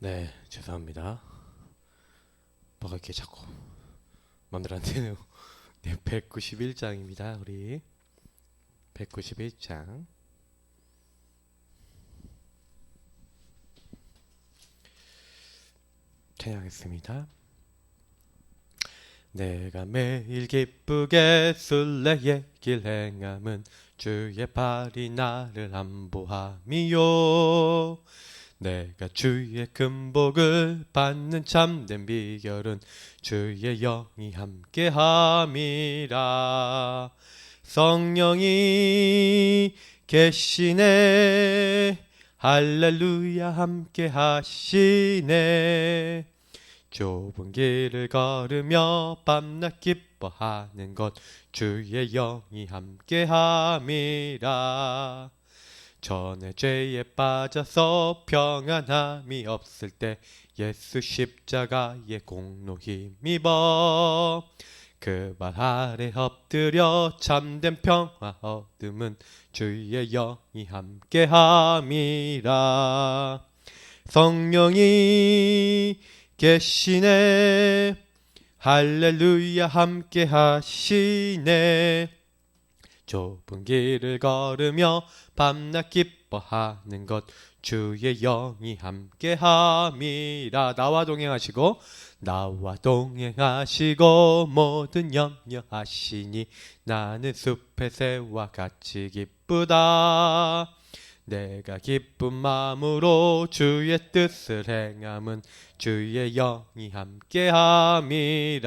네, 죄송합니다. 뭐가 이렇게 자꾸 마음대로 안 되네요. 네, 191장입니다. 우리 191장. 찬양하겠습니다. 내가 매일 기쁘게 순례의 길 행함은 주의 발이 나를 안보함이요. 내가 주의 금복을 받는 참된 비결은 주의 영이 함께함이라. 성령이 계시네, 할렐루야 함께하시네. 좁은 길을 걸으며 밤낮 기뻐하는 것 주의 영이 함께함이라. 전에 죄에 빠져서 평안함이 없을 때 예수 십자가의 공로 힘입어 그 발 아래 엎드려 참된 평화 얻음은 주의 영이 함께함이라. 성령이 계시네, 할렐루야 함께하시네. 좁은 길을 걸으며 밤낮 기뻐하는 것 주의 영이 함께함이라. 나와 동행하시고 모든 염려하시니 나는 숲의 새와 같이 기쁘다. 내가 기쁜 마음으로 주의 뜻을 행함은 주의 영이 함께함이라.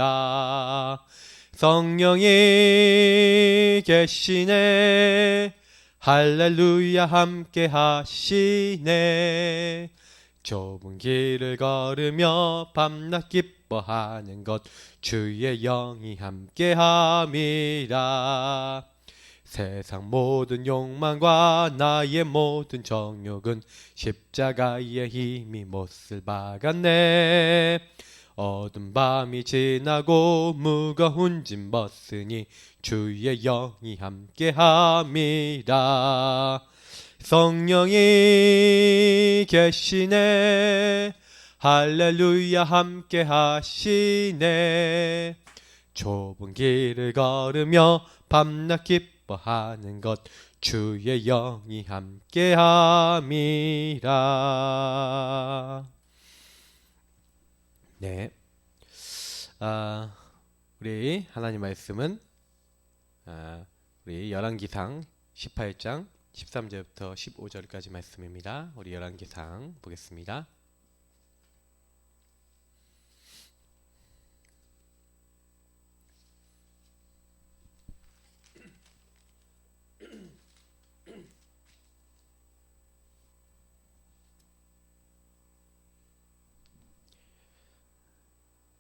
성령이 계시네, 할렐루야 함께하시네. 좁은 길을 걸으며 밤낮 기뻐하는 것 주의 영이 함께함이라. 세상 모든 욕망과 나의 모든 정욕은 십자가의 힘이 못을 박았네. 어두운 밤이 지나고 무거운 짐 벗으니 주의 영이 함께함이라. 성령이 계시네, 할렐루야 함께하시네. 좁은 길을 걸으며 밤낮 기뻐하는 것 주의 영이 함께함이라. 네, 우리 하나님 말씀은 우리 열왕기상 18장 13절부터 15절까지 말씀입니다. 우리 열왕기상 보겠습니다.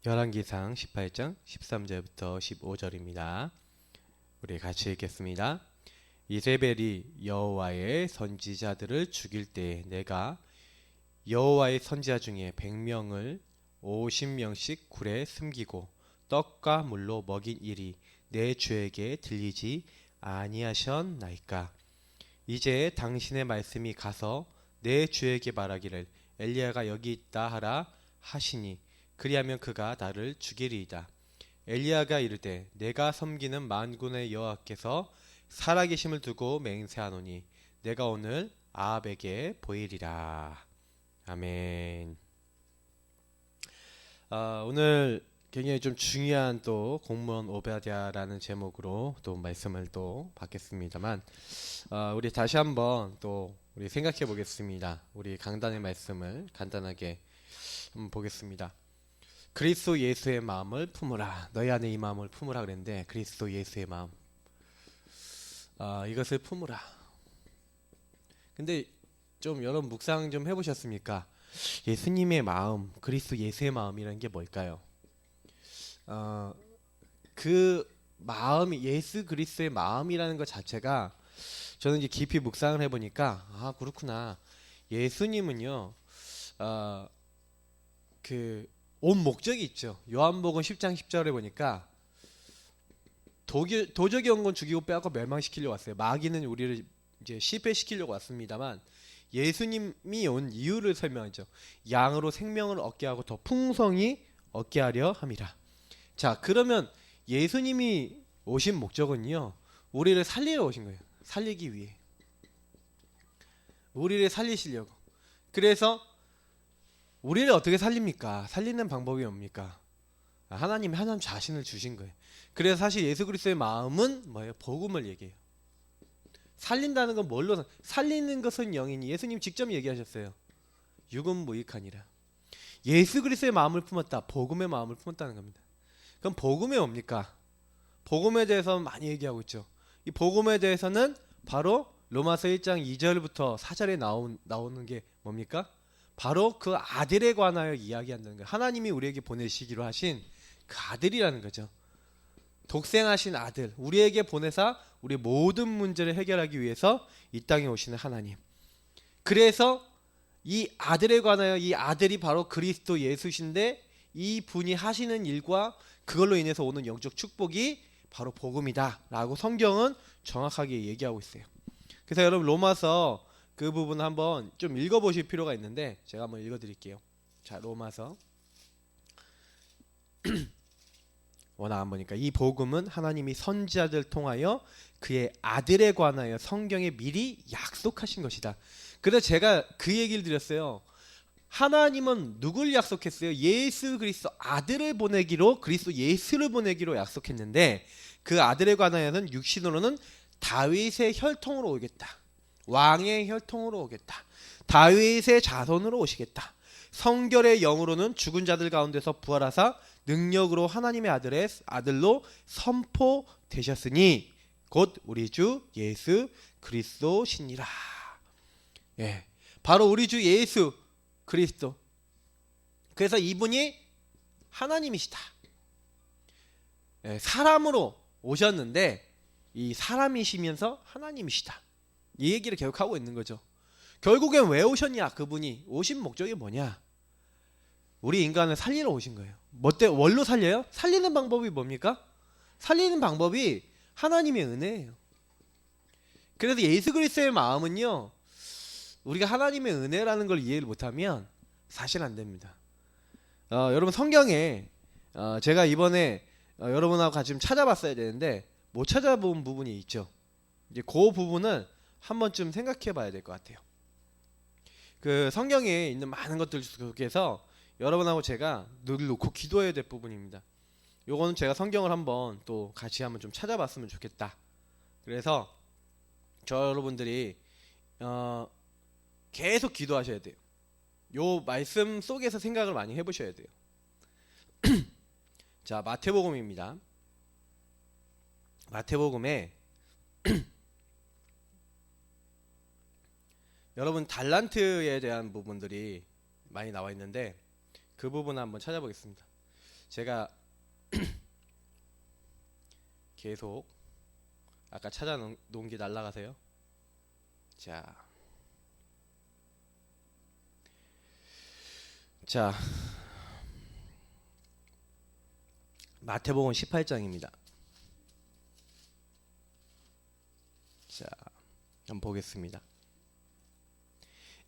열왕기상 18장 13절부터 15절입니다. 우리 같이 읽겠습니다. 이세벨이 여호와의 선지자들을 죽일 때에 내가 여호와의 선지자 중에 100명을 50명씩 굴에 숨기고 떡과 물로 먹인 일이 내 주에게 들리지 아니하셨나이까. 이제 당신의 말씀이 가서 내 주에게 말하기를 엘리야가 여기 있다 하라 하시니 그리하면 그가 나를 죽이리이다. 엘리야가 이르되 내가 섬기는 만군의 여호와께서 살아계심을 두고 맹세하노니 내가 오늘 아합에게 보이리라. 아멘. 오늘 굉장히 좀 중요한 또 공무원 오베드야라는 제목으로 또 말씀을 또 받겠습니다만 우리 다시 한번 또 우리 생각해 보겠습니다. 우리 강단의 말씀을 간단하게 한번 보겠습니다. 그리스도 예수의 마음을 품으라. 너희 안에 이 마음을 품으라 그랬는데 그리스도 예수의 마음, 이것을 품으라. 근데 좀 여러분 묵상 좀 해보셨습니까? 예수님의 마음, 그리스도 예수의 마음이라는 게 뭘까요? 그 마음이 예수 그리스도의 마음이라는 것 자체가 저는 이제 깊이 묵상을 해보니까 그렇구나. 예수님은요 그 온 목적이 있죠. 요한복음 10장 10절에 보니까 도적이 온 건 죽이고 빼앗고 멸망시키려고 왔어요. 마귀는 우리를 이제 실패시키려고 왔습니다만 예수님이 온 이유를 설명하죠. 양으로 생명을 얻게 하고 더 풍성히 얻게 하려 함이라. 자, 그러면 예수님이 오신 목적은요, 우리를 살리러 오신 거예요. 살리기 위해. 우리를 살리시려고. 그래서 우리를 어떻게 살립니까? 살리는 방법이 뭡니까? 하나님 자신을 주신 거예요. 그래서 사실 예수 그리스도의 마음은 뭐예요? 복음을 얘기해요. 살린다는 건 뭘로 살리는 것은 영이니, 예수님 직접 얘기하셨어요. 육은 무익하니라. 예수 그리스도의 마음을 품었다. 복음의 마음을 품었다는 겁니다. 그럼 복음이 뭡니까? 복음에 대해서 많이 얘기하고 있죠. 이 복음에 대해서는 바로 로마서 1장 2절부터 4절에 나오는 게 뭡니까? 바로 그 아들에 관하여 이야기한다는 거예요. 하나님이 우리에게 보내시기로 하신 그 아들이라는 거죠. 독생하신 아들, 우리에게 보내사 우리 모든 문제를 해결하기 위해서 이 땅에 오시는 하나님. 그래서 이 아들에 관하여, 이 아들이 바로 그리스도 예수신데, 이 분이 하시는 일과 그걸로 인해서 오는 영적 축복이 바로 복음이다 라고 성경은 정확하게 얘기하고 있어요. 그래서 여러분 로마서 그 부분 한번 좀 읽어보실 필요가 있는데, 제가 한번 읽어드릴게요. 자, 로마서 워낙 안 보니까, 이 복음은 하나님이 선지자들 통하여 그의 아들에 관하여 성경에 미리 약속하신 것이다. 그래서 제가 그 얘기를 드렸어요. 하나님은 누굴 약속했어요? 예수 그리스도 아들을 보내기로, 그리스도 예수를 보내기로 약속했는데, 그 아들에 관하여는 육신으로는 다윗의 혈통으로 오겠다. 왕의 혈통으로 오겠다. 다윗의 자손으로 오시겠다. 성결의 영으로는 죽은 자들 가운데서 부활하사 능력으로 하나님의 아들로 선포되셨으니 곧 우리 주 예수 그리스도시니라. 예, 바로 우리 주 예수 그리스도. 그래서 이분이 하나님이시다. 예, 사람으로 오셨는데 이 사람이시면서 하나님이시다. 이 얘기를 계속 하고 있는 거죠. 결국엔 왜 오셨냐? 그분이 오신 목적이 뭐냐? 우리 인간을 살리러 오신 거예요. 뭘로 살려요? 살리는 방법이 뭡니까? 살리는 방법이 하나님의 은혜예요. 그래서 예수 그리스도의 마음은요, 우리가 하나님의 은혜라는 걸 이해를 못하면 사실 안 됩니다. 여러분 성경에 제가 이번에 여러분하고 같이 좀 찾아봤어야 되는데 못 찾아본 부분이 있죠. 이제 그 부분을 한 번쯤 생각해 봐야 될 것 같아요. 그 성경에 있는 많은 것들 속에서 여러분하고 제가 늘 놓고 기도해야 될 부분입니다. 요거는 제가 성경을 한번 또 같이 한번 좀 찾아봤으면 좋겠다. 그래서 여러분들이 계속 기도하셔야 돼요. 요 말씀 속에서 생각을 많이 해보셔야 돼요. 자, 마태복음입니다. 마태복음에 여러분 달란트에 대한 부분들이 많이 나와 있는데 그 부분 한번 찾아보겠습니다. 제가 계속 아까 찾아놓은 게 날라가세요. 자, 마태복음 18장입니다. 자, 한번 보겠습니다.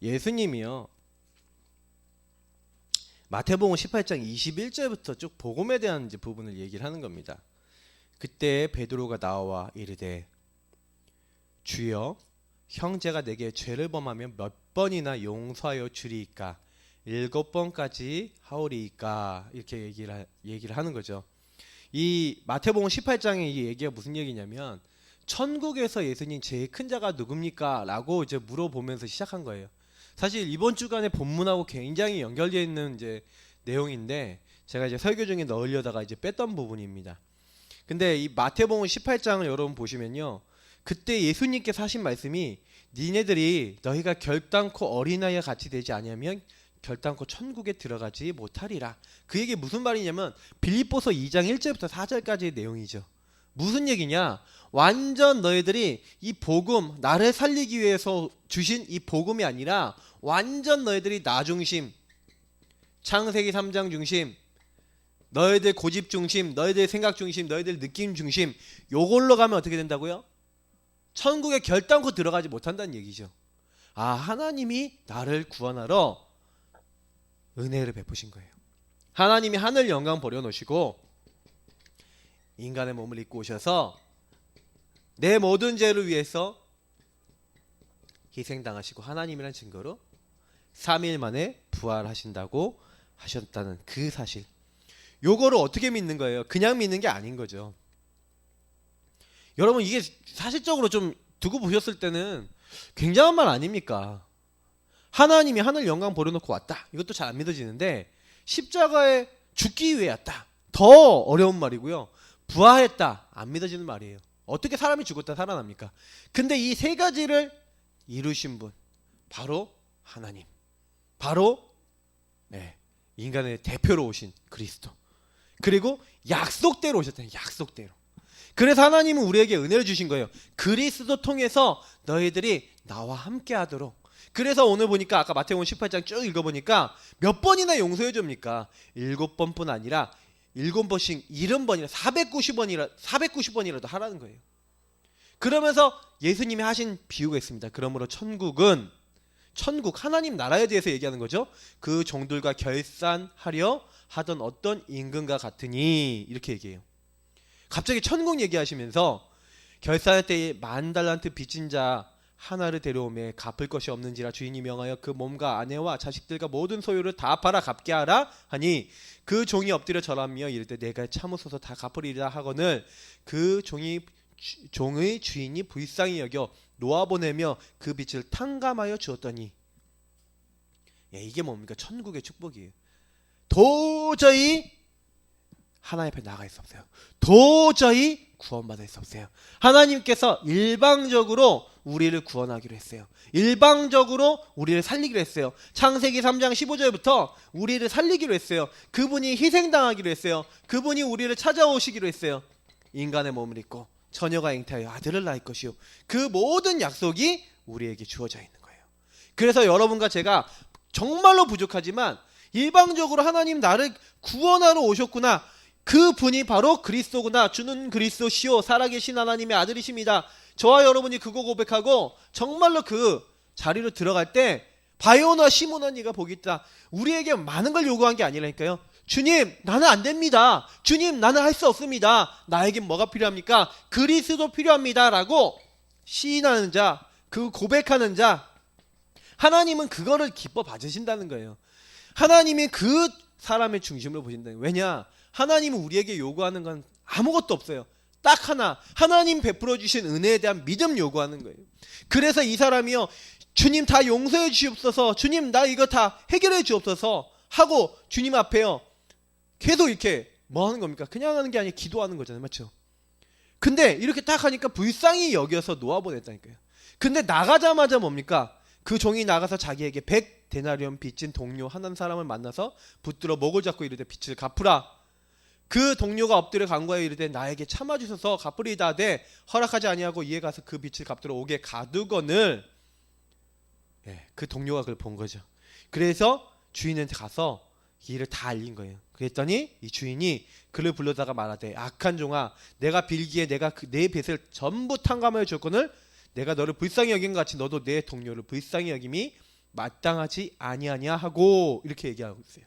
예수님이요, 마태복음 18장 21절부터 쭉 복음에 대한 이제 부분을 얘기를 하는 겁니다. 그때 베드로가 나와 이르되 주여 형제가 내게 죄를 범하면 몇 번이나 용서하여 주리이까? 7번까지 하오리이까? 이렇게 얘기를 하는 거죠. 이 마태복음 18장의 이 얘기가 무슨 얘기냐면 천국에서 예수님 제일 큰 자가 누굽니까? 라고 이제 물어보면서 시작한 거예요. 사실 이번 주간의 본문하고 굉장히 연결되어 있는 이제 내용인데 제가 이제 설교 중에 넣으려다가 이제 뺐던 부분입니다. 근데 이 마태복음 18장을 여러분 보시면요, 그때 예수님께서 하신 말씀이 니네들이 너희가 결단코 어린아이와 같이 되지 아니하면 결단코 천국에 들어가지 못하리라. 그 얘기 무슨 말이냐면 빌립보서 2장 1절부터 4절까지의 내용이죠. 무슨 얘기냐? 완전 너희들이 이 복음, 나를 살리기 위해서 주신 이 복음이 아니라 완전 너희들이 나 중심, 창세기 3장 중심, 너희들 고집 중심, 너희들 생각 중심, 너희들 느낌 중심, 요걸로 가면 어떻게 된다고요? 천국에 결단코 들어가지 못한다는 얘기죠. 아, 하나님이 나를 구원하러 은혜를 베푸신 거예요. 하나님이 하늘 영광 버려놓으시고 인간의 몸을 입고 오셔서 내 모든 죄를 위해서 희생당하시고 하나님이란 증거로 3일 만에 부활하신다고 하셨다는 그 사실, 요거를 어떻게 믿는 거예요? 그냥 믿는 게 아닌 거죠. 여러분, 이게 사실적으로 좀 두고 보셨을 때는 굉장한 말 아닙니까? 하나님이 하늘 영광 버려놓고 왔다, 이것도 잘 안 믿어지는데 십자가에 죽기 위해 왔다, 더 어려운 말이고요. 부활했다, 안 믿어지는 말이에요. 어떻게 사람이 죽었다 살아납니까? 근데 이 세 가지를 이루신 분, 바로 하나님, 바로 인간의 대표로 오신 그리스도, 그리고 약속대로 오셨다는, 약속대로. 그래서 하나님은 우리에게 은혜를 주신 거예요. 그리스도 통해서 너희들이 나와 함께 하도록. 그래서 오늘 보니까 아까 마태복음 18장 쭉 읽어보니까 몇 번이나 용서해 줍니까? 7번뿐 아니라 7번씩 70번이나 490번이라도 하라는 거예요. 그러면서 예수님이 하신 비유가 있습니다. 그러므로 천국, 하나님 나라에 대해서 얘기하는 거죠. 그 종들과 결산하려 하던 어떤 임금과 같으니, 이렇게 얘기해요. 갑자기 천국 얘기하시면서 결산할 때에 10,000달란트 빚진 자 하나를 데려오매 갚을 것이 없는지라 주인이 명하여 그 몸과 아내와 자식들과 모든 소유를 다 팔아 갚게 하라 하니, 그 종이 엎드려 절하며 이르되 내가 참으소서 다 갚으리라 하거늘 그 종의 주인이 불쌍히 여겨 놓아보내며 그 빚을 탕감하여 주었더니. 이게 뭡니까? 천국의 축복이에요. 도저히 하나님 앞에 나갈 수 없어요. 도저히 구원받을 수 없어요. 하나님께서 일방적으로 우리를 구원하기로 했어요. 일방적으로 우리를 살리기로 했어요. 창세기 3장 15절부터 우리를 살리기로 했어요. 그분이 희생당하기로 했어요. 그분이 우리를 찾아오시기로 했어요. 인간의 몸을 입고 처녀가 잉태하여 아들을 낳을 것이요, 그 모든 약속이 우리에게 주어져 있는 거예요. 그래서 여러분과 제가 정말로 부족하지만 일방적으로 하나님 나를 구원하러 오셨구나, 그 분이 바로 그리스도구나, 주는 그리스도시요 살아계신 하나님의 아들이십니다. 저와 여러분이 그거 고백하고 정말로 그 자리로 들어갈 때 바요나 시몬 언니가 보기 있다, 우리에게 많은 걸 요구한 게 아니라니까요. 주님, 나는 안 됩니다. 주님, 나는 할 수 없습니다. 나에겐 뭐가 필요합니까? 그리스도 필요합니다 라고 시인하는 자, 그 고백하는 자, 하나님은 그거를 기뻐 받으신다는 거예요. 하나님이 그 사람의 중심으로 보신다는 거예요. 왜냐? 하나님은 우리에게 요구하는 건 아무것도 없어요. 딱 하나, 하나님 베풀어 주신 은혜에 대한 믿음 요구하는 거예요. 그래서 이 사람이요, 주님 다 용서해 주옵소서, 주님 나 이거 다 해결해 주옵소서 하고 주님 앞에요 계속 이렇게 뭐 하는 겁니까? 그냥 하는 게 아니라 기도하는 거잖아요. 맞죠? 근데 이렇게 딱 하니까 불쌍히 여겨서 놓아보냈다니까요. 근데 나가자마자 뭡니까? 그 종이 나가서 자기에게 100데나리온 빚진 동료 한 사람을 만나서 붙들어 목을 잡고 이르되 빚을 갚으라. 그 동료가 엎드려 간구하여 이르되 나에게 참아주셔서 갚으리이다 하되 허락하지 아니하고 이에 가서 그 빚을 갚도록 옥에 가두거늘. 그 동료가 그걸 본 거죠. 그래서 주인한테 가서 이 일을 다 알린 거예요. 그랬더니 이 주인이 그를 불러다가 말하되 악한 종아, 내가 빌기에 내가 내 빚을 전부 탕감하여 줬거늘 내가 너를 불쌍히 여긴 것 같이 너도 내 동료를 불쌍히 여김이 마땅하지 아니하냐 하고, 이렇게 얘기하고 있어요.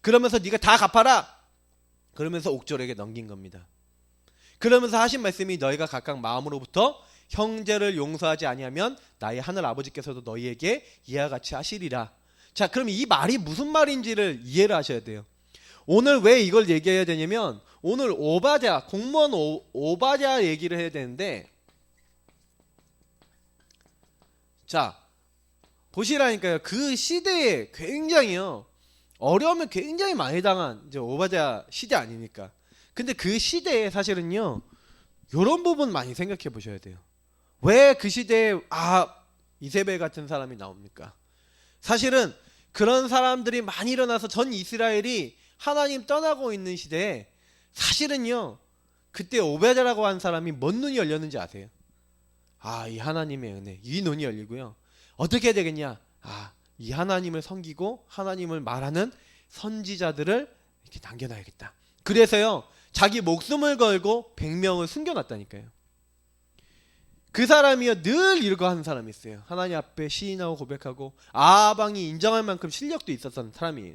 그러면서 네가 다 갚아라, 그러면서 옥졸에게 넘긴 겁니다. 그러면서 하신 말씀이 너희가 각각 마음으로부터 형제를 용서하지 아니하면 나의 하늘 아버지께서도 너희에게 이와 같이 하시리라. 자, 그럼 이 말이 무슨 말인지를 이해를 하셔야 돼요. 오늘 왜 이걸 얘기해야 되냐면 오늘 오바댜, 공무원 오바댜 얘기를 해야 되는데, 자 보시라니까요. 그 시대에 굉장히요 어려움을 굉장히 많이 당한 이제 오바댜 시대 아닙니까? 근데 그 시대에 사실은요 요런 부분 많이 생각해 보셔야 돼요. 왜 그 시대에 이세벨 같은 사람이 나옵니까? 사실은 그런 사람들이 많이 일어나서 전 이스라엘이 하나님 떠나고 있는 시대에 사실은요 그때 오베자라고 한 사람이 뭔 눈이 열렸는지 아세요? 이 하나님의 은혜, 이 눈이 열리고요. 어떻게 해야 되겠냐? 이 하나님을 섬기고 하나님을 말하는 선지자들을 이렇게 남겨놔야겠다. 그래서요 자기 목숨을 걸고 100명을 숨겨놨다니까요. 그 사람이요 늘 이러고 하는 사람이 있어요. 하나님 앞에 시인하고 고백하고 아방이 인정할 만큼 실력도 있었던 사람이에요.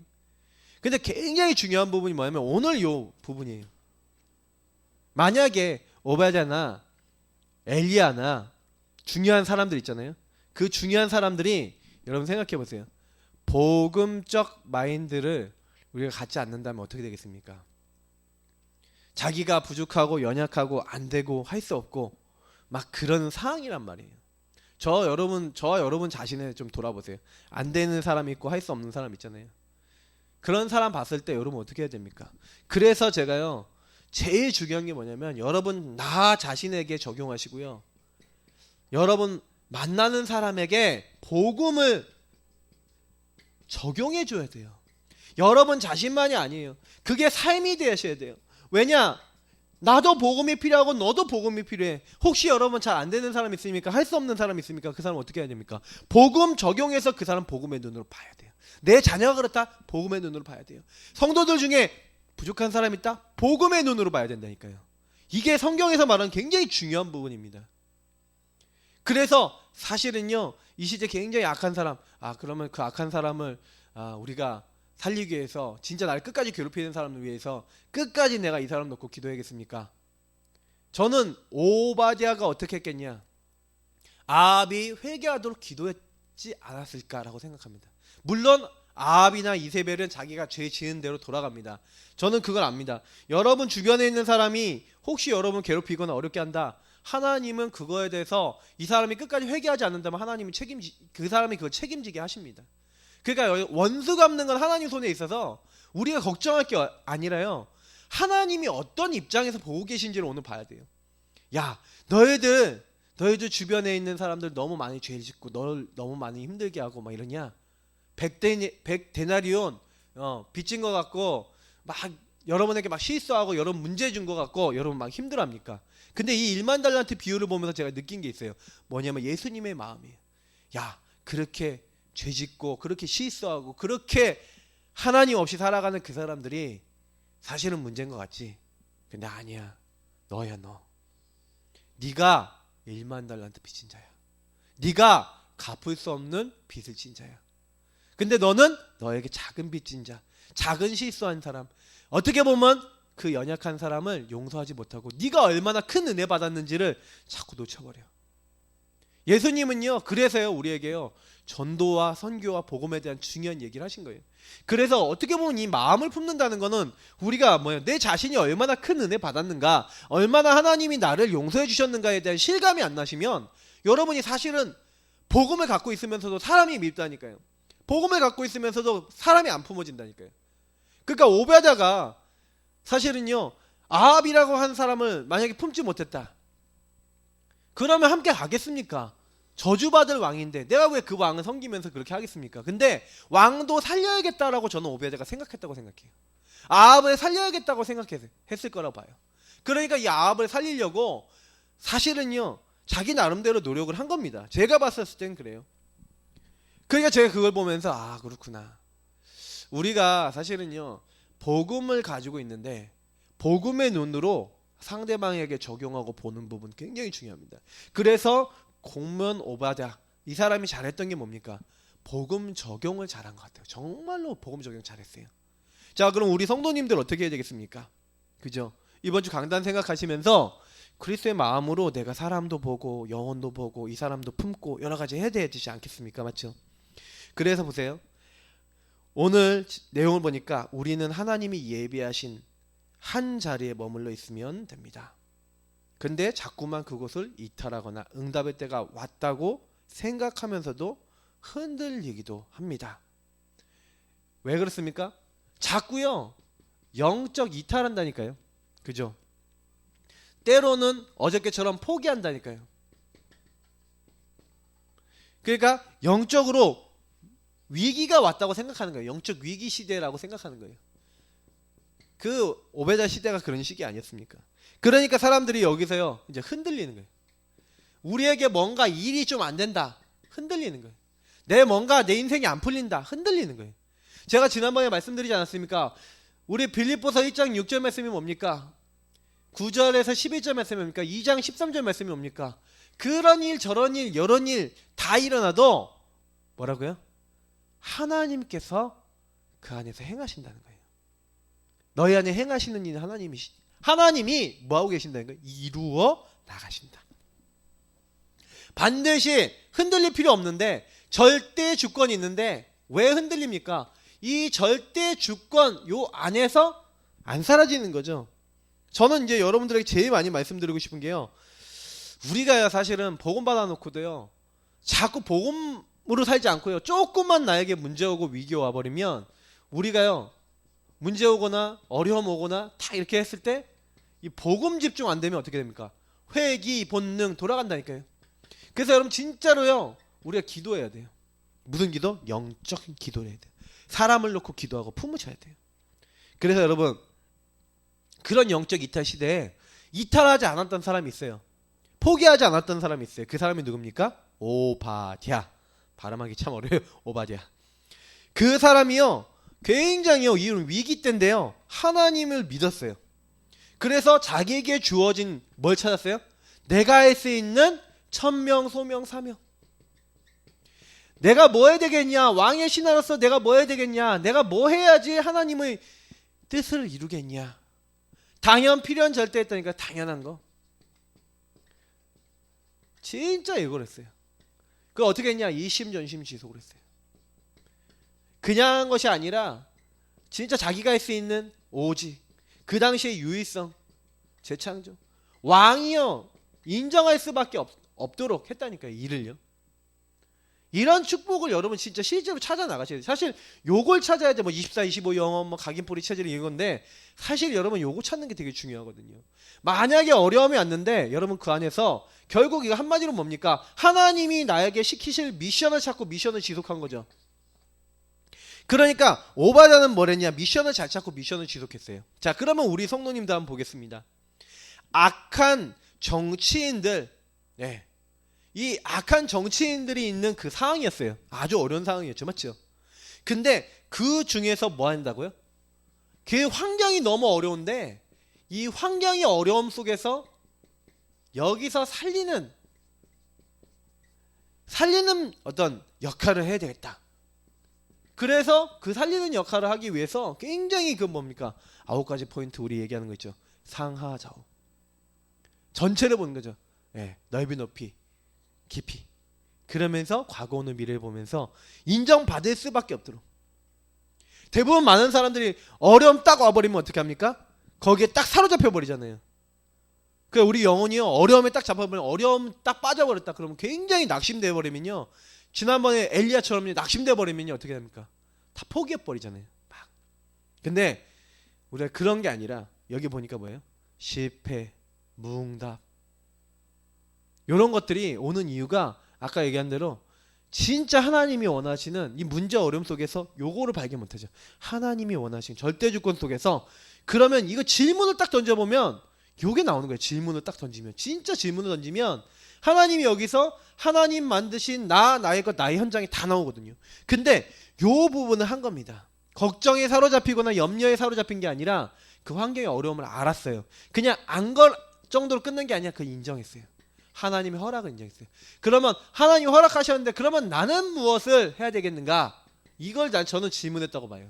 근데 굉장히 중요한 부분이 뭐냐면 오늘 요 부분이에요. 만약에 오바댜나 엘리야나 중요한 사람들 있잖아요. 그 중요한 사람들이 여러분 생각해 보세요. 복음적 마인드를 우리가 갖지 않는다면 어떻게 되겠습니까? 자기가 부족하고 연약하고 안 되고 할 수 없고 막 그런 상황이란 말이에요. 저와 여러분 자신을 좀 돌아보세요. 안 되는 사람 있고 할 수 없는 사람 있잖아요. 그런 사람 봤을 때 여러분 어떻게 해야 됩니까? 그래서 제가요 제일 중요한 게 뭐냐면 여러분 나 자신에게 적용하시고요. 여러분 만나는 사람에게 복음을 적용해 줘야 돼요. 여러분 자신만이 아니에요. 그게 삶이 되셔야 돼요. 왜냐? 나도 복음이 필요하고 너도 복음이 필요해. 혹시 여러분 잘 안 되는 사람 있습니까? 할 수 없는 사람 있습니까? 그 사람 어떻게 해야 됩니까? 복음 적용해서 그 사람 복음의 눈으로 봐야 돼요. 내 자녀가 그렇다? 복음의 눈으로 봐야 돼요. 성도들 중에 부족한 사람 있다? 복음의 눈으로 봐야 된다니까요. 이게 성경에서 말하는 굉장히 중요한 부분입니다. 그래서 사실은요 이 시대 굉장히 악한 사람, 그러면 그 악한 사람을 우리가 살리기 위해서 진짜 날 끝까지 괴롭히는 사람을 위해서 끝까지 내가 이 사람 놓고 기도해야겠습니까? 저는 오바댜가 어떻게 했겠냐? 아합이 회개하도록 기도했지 않았을까라고 생각합니다. 물론 아합이나 이세벨은 자기가 죄 지은 대로 돌아갑니다. 저는 그걸 압니다. 여러분 주변에 있는 사람이 혹시 여러분 괴롭히거나 어렵게 한다. 하나님은 그거에 대해서 이 사람이 끝까지 회개하지 않는다면 하나님이 그 사람이 그걸 책임지게 하십니다. 그러니까 원수 갚는 건 하나님 손에 있어서 우리가 걱정할 게 아니라요. 하나님이 어떤 입장에서 보고 계신지를 오늘 봐야 돼요. 야, 너희들 주변에 있는 사람들 너무 많이 죄 짓고 너를 너무 많이 힘들게 하고 막 이러냐? 100데나리온 빚진 것 같고 막 여러분에게 막 실수하고 여러분 문제 준 것 같고 여러분 막 힘들어합니까? 근데 이 1만 달란트 비유를 보면서 제가 느낀 게 있어요. 뭐냐면 예수님의 마음이에요. 야, 그렇게 죄짓고 그렇게 실수하고 그렇게 하나님 없이 살아가는 그 사람들이 사실은 문제인 것 같지. 근데 아니야. 너야 너. 네가 1만 달란트 빚진 자야. 네가 갚을 수 없는 빚을 진 자야. 근데 너는 너에게 작은 빚진 자, 작은 실수한 사람, 어떻게 보면 그 연약한 사람을 용서하지 못하고 네가 얼마나 큰 은혜 받았는지를 자꾸 놓쳐버려. 예수님은요 그래서요 우리에게요 전도와 선교와 복음에 대한 중요한 얘기를 하신 거예요. 그래서 어떻게 보면 이 마음을 품는다는 거는 우리가 내 자신이 얼마나 큰 은혜 받았는가, 얼마나 하나님이 나를 용서해 주셨는가에 대한 실감이 안 나시면 여러분이 사실은 복음을 갖고 있으면서도 사람이 밉다니까요. 복음을 갖고 있으면서도 사람이 안 품어진다니까요. 그러니까 오베냐가 사실은요 아합이라고 한 사람을 만약에 품지 못했다. 그러면 함께 가겠습니까? 저주받을 왕인데 내가 왜 그 왕을 섬기면서 그렇게 하겠습니까? 근데 왕도 살려야겠다라고 저는 오베냐가 생각했다고 생각해요. 아합을 살려야겠다고 생각했을 거라고 봐요. 그러니까 이 아합을 살리려고 사실은요 자기 나름대로 노력을 한 겁니다. 제가 봤을 땐 그래요. 그러니까 제가 그걸 보면서 그렇구나. 우리가 사실은요 복음을 가지고 있는데 복음의 눈으로 상대방에게 적용하고 보는 부분 굉장히 중요합니다. 그래서 공무원 오바댜 이 사람이 잘했던 게 뭡니까? 복음 적용을 잘한 것 같아요. 정말로 복음 적용 잘했어요. 자, 그럼 우리 성도님들 어떻게 해야 되겠습니까? 그죠? 이번 주 강단 생각하시면서 그리스도의 마음으로 내가 사람도 보고 영혼도 보고 이 사람도 품고 여러 가지 해야 되지 않겠습니까? 맞죠? 그래서 보세요. 오늘 내용을 보니까 우리는 하나님이 예비하신 한 자리에 머물러 있으면 됩니다. 근데 자꾸만 그곳을 이탈하거나 응답의 때가 왔다고 생각하면서도 흔들리기도 합니다. 왜 그렇습니까? 자꾸요 영적 이탈한다니까요. 그죠? 때로는 어저께처럼 포기한다니까요. 그러니까 영적으로 위기가 왔다고 생각하는 거예요. 영적 위기 시대라고 생각하는 거예요. 그 오베냐 시대가 그런 시기 아니었습니까? 그러니까 사람들이 여기서요 이제 흔들리는 거예요. 우리에게 뭔가 일이 좀 안 된다. 흔들리는 거예요. 내 인생이 안 풀린다. 흔들리는 거예요. 제가 지난번에 말씀드리지 않았습니까? 우리 빌립보서 1장 6절 말씀이 뭡니까? 9절에서 11절 말씀이 뭡니까? 2장 13절 말씀이 뭡니까? 그런 일 저런 일 이런 일 다 일어나도 뭐라고요? 하나님께서 그 안에서 행하신다는 거예요. 너희 안에 행하시는 일은 하나님이 뭐하고 계신다는 거예요? 이루어 나가신다. 반드시 흔들릴 필요 없는데 절대 주권이 있는데 왜 흔들립니까? 이 절대 주권 요 안에서 안 사라지는 거죠. 저는 이제 여러분들에게 제일 많이 말씀드리고 싶은 게요. 우리가요 사실은 복음 받아놓고도요 자꾸 복음으로 살지 않고요 조금만 나에게 문제 오고 위기 와버리면 우리가요 문제 오거나 어려움 오거나 다 이렇게 했을 때 이 복음 집중 안 되면 어떻게 됩니까? 회기 본능 돌아간다니까요. 그래서 여러분 진짜로요 우리가 기도해야 돼요. 무슨 기도? 영적인 기도를 해야 돼요. 사람을 놓고 기도하고 품으셔야 돼요. 그래서 여러분 그런 영적 이탈 시대에 이탈하지 않았던 사람이 있어요. 포기하지 않았던 사람이 있어요. 그 사람이 누굽니까? 오바댜. 발음하기 참 어려워요. 오바댜. 그 사람이요 굉장히요 이 위기 때인데요 하나님을 믿었어요. 그래서 자기에게 주어진 뭘 찾았어요? 내가 할 수 있는 천명 소명 사명. 내가 뭐 해야 되겠냐? 왕의 신하로서 내가 뭐 해야 되겠냐? 내가 뭐 해야지 하나님의 뜻을 이루겠냐? 당연 필연 절대했다니까 당연한 거. 진짜 이걸 했어요. 그 어떻게 했냐? 이심전심 지속을 했어요. 그냥 한 것이 아니라 진짜 자기가 할 수 있는 오직 그 당시의 유의성 재창조 왕이요 인정할 수밖에 없도록 했다니까요. 일을요. 이런 축복을 여러분 진짜 실제로 찾아 나가셔야 돼요. 사실 요걸 찾아야지 뭐 24, 25 영어 뭐 각인포리 체질 이런 건데 사실 여러분 요거 찾는 게 되게 중요하거든요. 만약에 어려움이 왔는데 여러분 그 안에서 결국 이거 한마디로 뭡니까? 하나님이 나에게 시키실 미션을 찾고 미션을 지속한 거죠. 그러니까 오바댜는 뭐랬냐? 미션을 잘 찾고 미션을 지속했어요. 자, 그러면 우리 성도님도 한번 보겠습니다. 악한 정치인들, 네, 이 악한 정치인들이 있는 그 상황이었어요. 아주 어려운 상황이었죠, 맞죠? 근데 그 중에서 뭐 한다고요? 그 환경이 너무 어려운데 이 환경이 어려움 속에서 여기서 살리는 어떤 역할을 해야 되겠다. 그래서 그 살리는 역할을 하기 위해서 굉장히 그 뭡니까? 9가지 포인트 우리 얘기하는 거 있죠. 상하좌우. 전체를 보는 거죠. 네, 넓이 높이 깊이. 그러면서 과거 오늘 미래를 보면서 인정받을 수밖에 없도록. 대부분 많은 사람들이 어려움 딱 와버리면 어떻게 합니까? 거기에 딱 사로잡혀 버리잖아요. 그 우리 영혼이요 어려움에 딱 잡아버리면 어려움 딱 빠져버렸다 그러면 굉장히 낙심돼 버리면요 지난번에 엘리야처럼 낙심돼 버리면요 어떻게 됩니까? 다 포기해 버리잖아요. 막. 근데 우리가 그런 게 아니라 여기 보니까 뭐예요? 실패, 무응답 이런 것들이 오는 이유가 아까 얘기한 대로 진짜 하나님이 원하시는 이 문제 어려움 속에서 요거를 발견 못하죠. 하나님이 원하시는 절대주권 속에서 그러면 이거 질문을 딱 던져보면 요게 나오는 거예요. 질문을 딱 던지면 진짜 질문을 던지면 하나님이 여기서 하나님 만드신 나의 것 나의 현장이 다 나오거든요. 근데 요 부분을 한 겁니다. 걱정에 사로잡히거나 염려에 사로잡힌 게 아니라 그 환경의 어려움을 알았어요. 그냥 안 걸 정도로 끝낸 게 아니라 그 인정했어요. 하나님의 허락을 인정했어요. 그러면 하나님이 허락하셨는데 그러면 나는 무엇을 해야 되겠는가? 이걸 저는 질문했다고 봐요.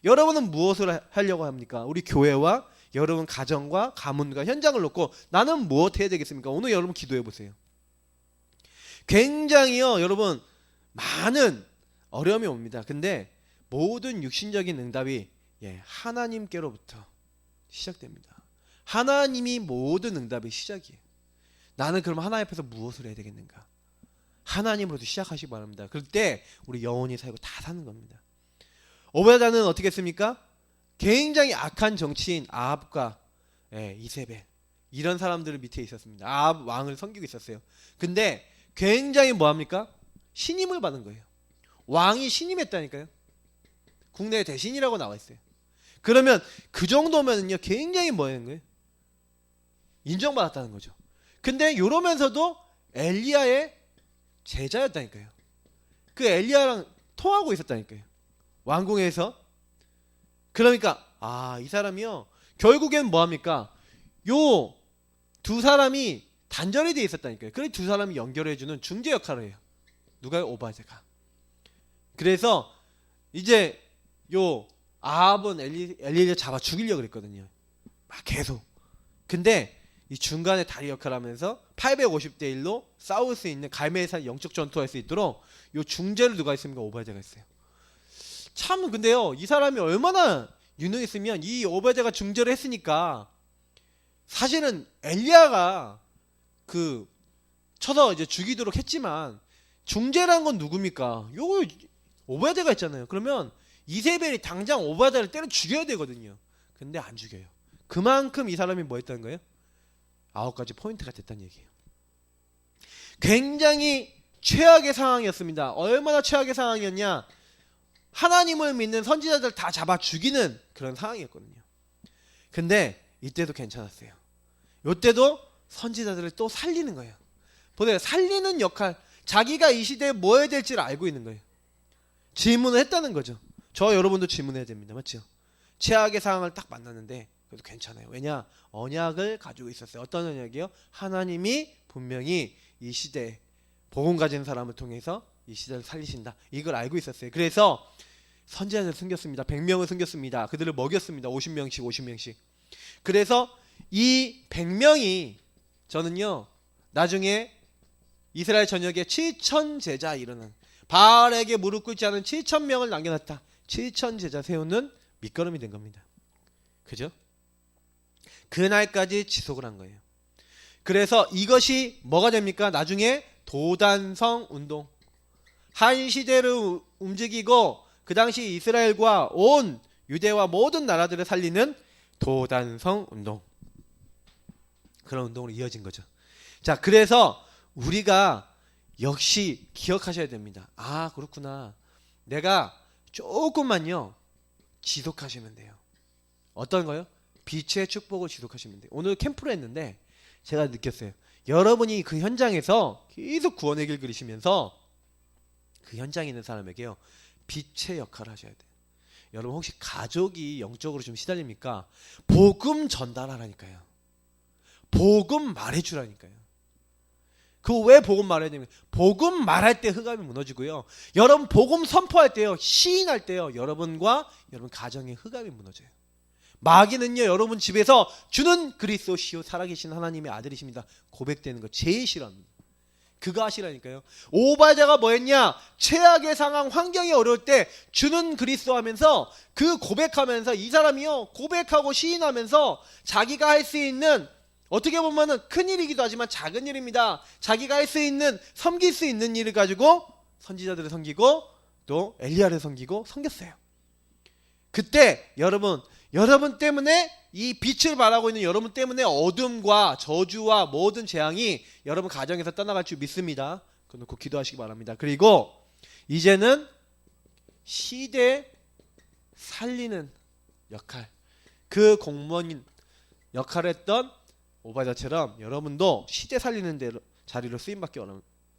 여러분은 무엇을 하려고 합니까? 우리 교회와 여러분 가정과 가문과 현장을 놓고 나는 무엇 해야 되겠습니까? 오늘 여러분 기도해 보세요. 굉장히요 여러분 많은 어려움이 옵니다. 근데 모든 육신적인 응답이 하나님께로부터 시작됩니다. 하나님이 모든 응답의 시작이에요. 나는 그럼 하나님 앞에서 무엇을 해야 되겠는가? 하나님으로부터 시작하시기 바랍니다. 그럴 때 우리 영혼이 살고 다 사는 겁니다. 오바댜는 어떻게 했습니까? 굉장히 악한 정치인 아합과 이세벨 이런 사람들 밑에 있었습니다. 아합 왕을 섬기고 있었어요. 근데 굉장히 뭐합니까? 신임을 받은 거예요. 왕이 신임했다니까요. 국내 대신이라고 나와 있어요. 그러면 그 정도면은요 굉장히 뭐하는 거예요? 인정받았다는 거죠. 근데 이러면서도 엘리야의 제자였다니까요. 그 엘리야랑 통하고 있었다니까요. 왕궁에서. 그러니까 이 사람이요 결국엔 뭐합니까? 요 두 사람이 단절이 돼 있었다니까요. 그래 두 사람이 연결해주는 중재 역할을 해요. 누가요? 오바댜가. 그래서 이제 요 아합은 엘리를 잡아 죽이려고 그랬거든요. 막 계속. 근데 이 중간에 다리 역할을 하면서 850대 1로 싸울 수 있는 갈멜산 영적 전투할 수 있도록 요 중재를 누가 했습니까? 오바댜가 했어요. 참 근데요, 이 사람이 얼마나 유능했으면 이 오바댜가 중재를 했으니까 사실은 엘리야가 그 쳐서 이제 죽이도록 했지만 중재라는 건 누굽니까? 요거 오바댜가 했잖아요. 그러면 이세벨이 당장 오바댜를 때려 죽여야 되거든요. 근데 안 죽여요. 그만큼 이 사람이 뭐 했다는 거예요? 9가지 포인트가 됐다는 얘기예요. 굉장히 최악의 상황이었습니다. 얼마나 최악의 상황이었냐? 하나님을 믿는 선지자들 다 잡아 죽이는 그런 상황이었거든요. 근데 이때도 괜찮았어요. 이때도 선지자들을 또 살리는 거예요. 보세요. 살리는 역할. 자기가 이 시대에 뭐 해야 될지를 알고 있는 거예요. 질문을 했다는 거죠. 저 여러분도 질문해야 됩니다. 맞죠? 최악의 상황을 딱 만났는데 그래도 괜찮아요. 왜냐? 언약을 가지고 있었어요. 어떤 언약이요? 하나님이 분명히 이 시대에 복음 가진 사람을 통해서 이 시대를 살리신다. 이걸 알고 있었어요. 그래서 선지자를 숨겼습니다. 100명을 숨겼습니다. 그들을 먹였습니다. 50명씩. 그래서 이 100명이 저는요, 나중에 이스라엘 전역에 7천 제자 이르는, 바알에게 무릎 꿇지 않은 7,000명을 남겨놨다. 7천 제자 세우는 밑거름이 된 겁니다. 그죠? 그날까지 지속을 한 거예요. 그래서 이것이 뭐가 됩니까? 나중에 도단성 운동. 한 시대를 움직이고 그 당시 이스라엘과 온 유대와 모든 나라들을 살리는 도단성 운동. 그런 운동으로 이어진 거죠. 자, 그래서 우리가 역시 기억하셔야 됩니다. 아, 그렇구나. 내가 조금만요 지속하시면 돼요. 어떤 거요? 빛의 축복을 지속하시면 돼요. 오늘 캠프를 했는데 제가 느꼈어요. 여러분이 그 현장에서 계속 구원의 길 그리시면서 그 현장에 있는 사람에게요 빛의 역할을 하셔야 돼요. 여러분 혹시 가족이 영적으로 좀 시달립니까? 복음 전달하라니까요. 복음 말해주라니까요. 그 왜 복음 말해야 됩니까? 복음 말할 때 흑암이 무너지고요. 여러분 복음 선포할 때요, 시인할 때요, 여러분과 여러분 가정의 흑암이 무너져요. 마귀는요, 여러분 집에서 주는 그리스도시요 살아계신 하나님의 아들이십니다 고백되는 거 제일 싫어합니다. 그거 하시라니까요. 오바댜가 뭐 했냐? 최악의 상황, 환경이 어려울 때 주는 그리스도 하면서 그 고백하면서 이 사람이요 고백하고 시인하면서 자기가 할 수 있는, 어떻게 보면은 큰 일이기도 하지만 작은 일입니다. 자기가 할 수 있는, 섬길 수 있는 일을 가지고 선지자들을 섬기고 또 엘리야를 섬기고 섬겼어요. 그때 여러분 때문에, 이 빛을 발하고 있는 여러분 때문에 어둠과 저주와 모든 재앙이 여러분 가정에서 떠나갈 줄 믿습니다. 그거 놓고 기도하시기 바랍니다. 그리고 이제는 시대 살리는 역할, 그 공무원 역할을 했던 오바댜처럼 여러분도 시대 살리는 자리로 쓰임받기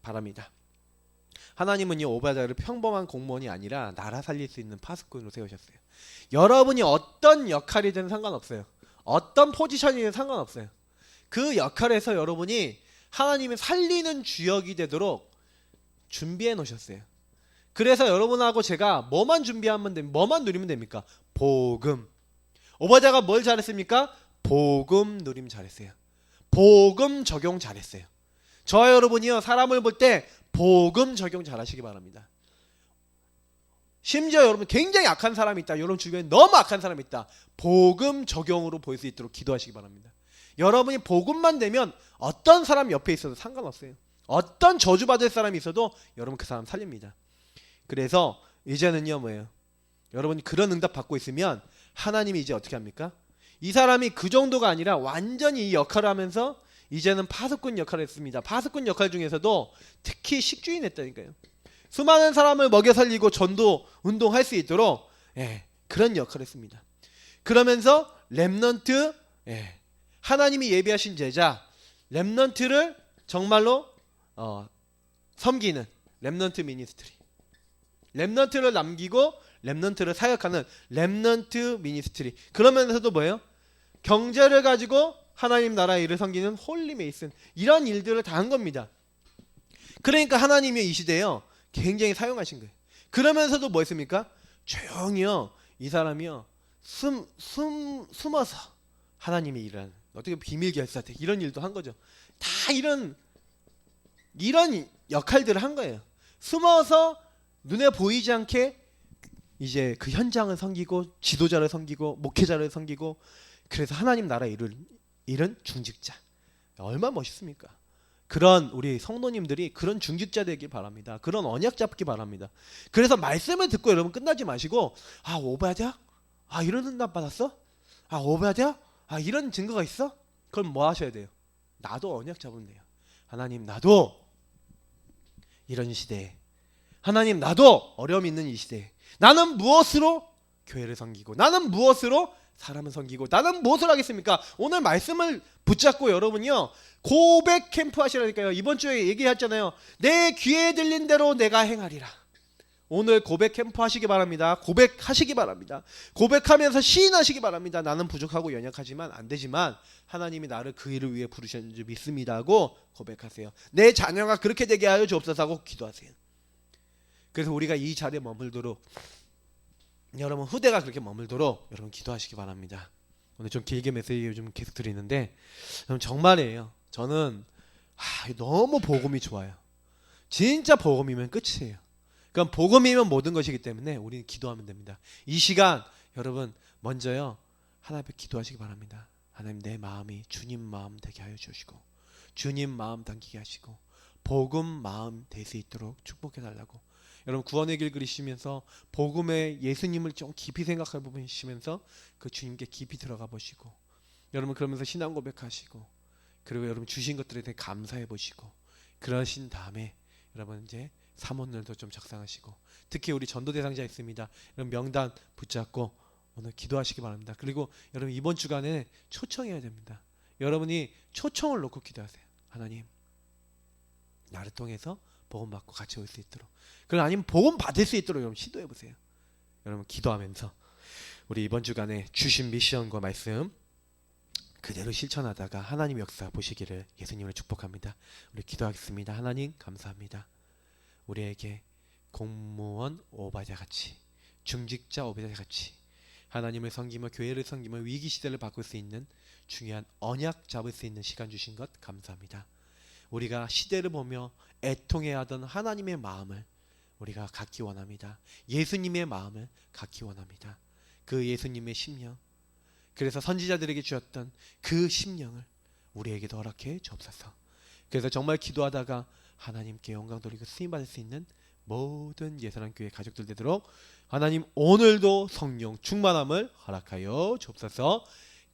바랍니다. 하나님은요 오바댜를 평범한 공무원이 아니라 나라 살릴 수 있는 파수꾼으로 세우셨어요. 여러분이 어떤 역할이든 상관없어요. 어떤 포지션이든 상관없어요. 그 역할에서 여러분이 하나님이 살리는 주역이 되도록 준비해 놓으셨어요. 그래서 여러분하고 제가 뭐만 준비하면 뭐만 누리면 됩니까? 복음. 오바댜가 뭘 잘했습니까? 복음 누림 잘했어요. 복음 적용 잘했어요. 저와 여러분이요 사람을 볼 때 복음 적용 잘하시기 바랍니다. 심지어 여러분 굉장히 악한 사람이 있다, 여러분 주변에 너무 악한 사람이 있다, 복음 적용으로 볼 수 있도록 기도하시기 바랍니다. 여러분이 복음만 되면 어떤 사람 옆에 있어도 상관없어요. 어떤 저주받을 사람이 있어도 여러분 그 사람 살립니다. 그래서 이제는요 뭐예요? 여러분이 그런 응답 받고 있으면 하나님이 이제 어떻게 합니까? 이 사람이 그 정도가 아니라 완전히 이 역할을 하면서 이제는 파수꾼 역할을 했습니다. 파수꾼 역할 중에서도 특히 식주인 했다니까요. 수많은 사람을 먹여 살리고 전도 운동할 수 있도록 그런 역할을 했습니다. 그러면서 렘넌트, 하나님이 예비하신 제자 렘넌트를 정말로 섬기는 렘넌트 미니스트리, 렘넌트를 남기고 렘넌트를 사역하는 렘넌트 미니스트리. 그러면서도 뭐예요? 경제를 가지고 하나님 나라의 일을 섬기는 홀리 메이슨, 이런 일들을 다 한 겁니다. 그러니까 하나님이 이 시대에요 굉장히 사용하신 거예요. 그러면서도 뭐 했습니까? 조용히요 이 사람이요 숨어서 하나님의 일을 하는, 어떻게 비밀 결사대 이런 일도 한 거죠. 다 이런 역할들을 한 거예요. 숨어서 눈에 보이지 않게 이제 그 현장을 섬기고 지도자를 섬기고 목회자를 섬기고, 그래서 하나님 나라 일은 중직자. 얼마나 멋있습니까? 그런 우리 성도님들이 그런 중직자 되길 바랍니다. 그런 언약 잡기 바랍니다. 그래서 말씀을 듣고 여러분 끝나지 마시고, 아 오바댜? 아 이런 응답 받았어? 아 오바댜? 아 이런 증거가 있어? 그럼 뭐 하셔야 돼요? 나도 언약 잡으면 돼요. 하나님 나도 이런 시대에, 하나님 나도 어려움 있는 이 시대에 나는 무엇으로 교회를 섬기고, 나는 무엇으로 사람을 섬기고, 나는 무엇을 하겠습니까? 오늘 말씀을 붙잡고 여러분이요 고백 캠프 하시라니까요. 이번 주에 얘기했잖아요. 내 귀에 들린 대로 내가 행하리라. 오늘 고백 캠프 하시기 바랍니다. 고백하시기 바랍니다. 고백하면서 시인하시기 바랍니다. 나는 부족하고 연약하지만 안 되지만 하나님이 나를 그 일을 위해 부르셨는 줄 믿습니다 하고 고백하세요. 내 자녀가 그렇게 되게 하여 주옵소서 하고 기도하세요. 그래서 우리가 이 자리에 머물도록, 여러분 후대가 그렇게 머물도록 여러분 기도하시기 바랍니다. 오늘 좀 길게 메시지 좀 계속 드리는데, 여러분 정말이에요. 저는 너무 복음이 좋아요. 진짜 복음이면 끝이에요. 그럼 복음이면 모든 것이기 때문에 우리는 기도하면 됩니다. 이 시간 여러분 먼저요 하나님 앞에 기도하시기 바랍니다. 하나님 내 마음이 주님 마음 되게 하여 주시고, 주님 마음 당기게 하시고, 복음 마음 될 수 있도록 축복해 달라고. 여러분 구원의 길 그리시면서 복음의 예수님을 좀 깊이 생각해 보시면서 그 주님께 깊이 들어가 보시고, 여러분 그러면서 신앙 고백하시고, 그리고 여러분 주신 것들에 대해 감사해 보시고, 그러신 다음에 여러분 이제 사모늘도 좀 작성하시고, 특히 우리 전도 대상자 있습니다. 여러분 명단 붙잡고 오늘 기도하시기 바랍니다. 그리고 여러분 이번 주간에 초청해야 됩니다. 여러분이 초청을 놓고 기도하세요. 하나님 나를 통해서 복음 받고 같이 올 수 있도록, 그럼 아니면 복음 받을 수 있도록 여러분 시도해 보세요. 여러분 기도하면서 우리 이번 주간에 주신 미션과 말씀 그대로 실천하다가 하나님 역사 보시기를 예수님을 축복합니다. 우리 기도하겠습니다. 하나님 감사합니다. 우리에게 공무원 오바댜 같이, 중직자 오바댜 같이 하나님을 섬기며 교회를 섬기며 위기 시대를 바꿀 수 있는 중요한 언약 잡을 수 있는 시간 주신 것 감사합니다. 우리가 시대를 보며 애통해하던 하나님의 마음을 우리가 갖기 원합니다. 예수님의 마음을 갖기 원합니다. 그 예수님의 심령, 그래서 선지자들에게 주었던 그 심령을 우리에게도 허락해 주옵소서. 그래서 정말 기도하다가 하나님께 영광 돌리고 쓰임받을 수 있는 모든 예사랑교회 가족들 되도록 하나님 오늘도 성령 충만함을 허락하여 주옵소서.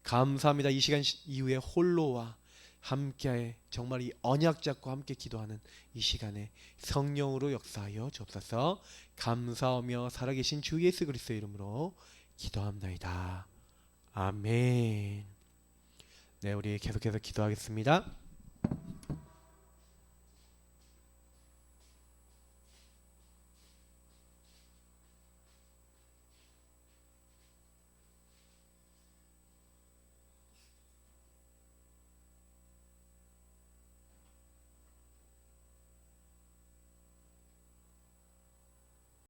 감사합니다. 이 시간 이후에 홀로와 함께 정말 이 언약 잡고 함께 기도하는 이 시간에 성령으로 역사하여 주옵소서. 감사하며 살아계신 주 예수 그리스도의 이름으로 기도합니다. 아멘. 네, 우리 계속해서 기도하겠습니다.